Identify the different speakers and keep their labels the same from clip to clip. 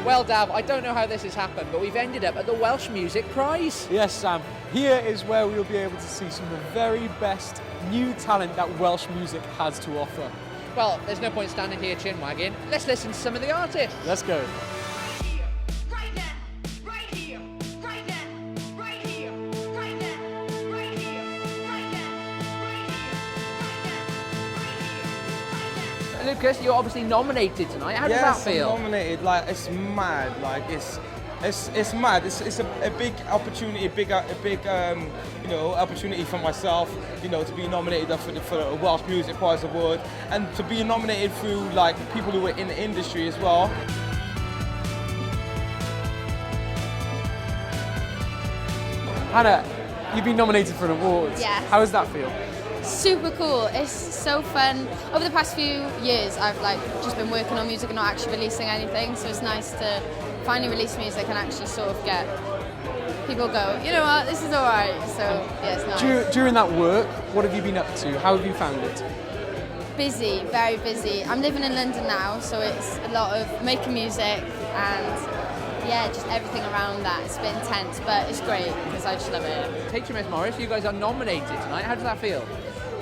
Speaker 1: Well, Dav, I don't know how this has happened, but we've ended up at the Welsh Music Prize.
Speaker 2: Yes, Sam. Here is where we'll be able to see some of the very best new talent that Welsh music has to offer.
Speaker 1: Well, there's no point standing here chin wagging. Let's listen to some of the artists.
Speaker 2: Let's go.
Speaker 1: Lucas, you're obviously nominated tonight. How does that feel?
Speaker 3: I'm nominated. Like, it's mad. Like, it's mad. It's a big opportunity, a big opportunity for myself. To be nominated for the Welsh Music Prize Award, and to be nominated through like people who are in the industry as well.
Speaker 2: Hannah, you've been nominated for an award.
Speaker 4: Yes.
Speaker 2: How does that feel?
Speaker 4: Super cool. It's so fun. Over the past few years, I've just been working on music and not actually releasing anything. So it's nice to finally release music and actually sort of get people go, you know what, this is all right. So yeah, it's nice.
Speaker 2: During that work, what have you been up to? How have you found it?
Speaker 4: Busy, very busy. I'm living in London now, so it's a lot of making music and yeah, just everything around that. It's a bit intense, but it's great because I just love it.
Speaker 1: HMS Morris, you guys are nominated tonight. How does that feel?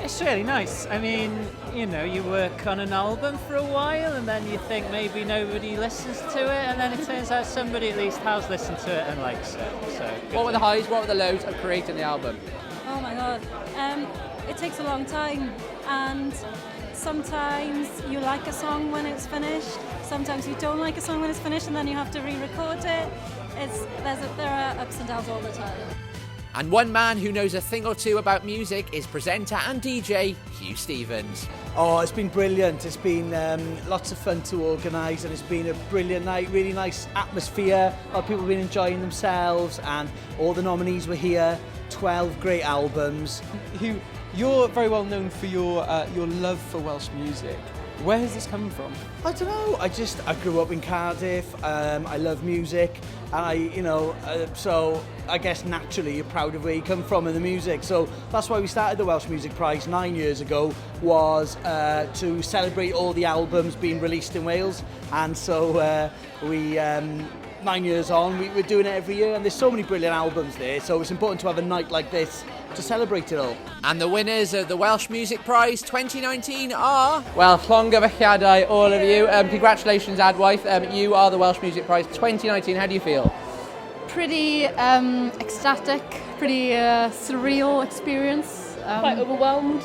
Speaker 5: It's really nice. I mean, you work on an album for a while and then you think maybe nobody listens to it, and then it turns out somebody at least has listened to it and likes it. So
Speaker 1: what were the highs, what were the lows of creating the album?
Speaker 6: Oh my God. It takes a long time, and sometimes you like a song when it's finished, sometimes you don't like a song when it's finished, and then you have to re-record it. There are ups and downs all the time.
Speaker 1: And one man who knows a thing or two about music is presenter and DJ Hugh Stevens.
Speaker 7: Oh, it's been brilliant. It's been lots of fun to organise, and it's been a brilliant night, really nice atmosphere. A lot of people have been enjoying themselves, and all the nominees were here. 12 great albums.
Speaker 2: Hugh, you're very well known for your love for Welsh music. Where has this come from?
Speaker 7: I don't know. I grew up in Cardiff. I love music, and so I guess naturally you're proud of where you come from in the music. So that's why we started the Welsh Music Prize 9 years ago, was to celebrate all the albums being released in Wales. And so we 9 years on, we're doing it every year, and there's so many brilliant albums there. So it's important to have a night like this to celebrate it all.
Speaker 1: And the winners of the Welsh Music Prize 2019 are...
Speaker 8: Well, llongyfarchiadau, all of you. Congratulations, Adwaith. You are the Welsh Music Prize 2019. How do you feel?
Speaker 9: Pretty ecstatic, pretty surreal experience.
Speaker 10: Quite overwhelmed.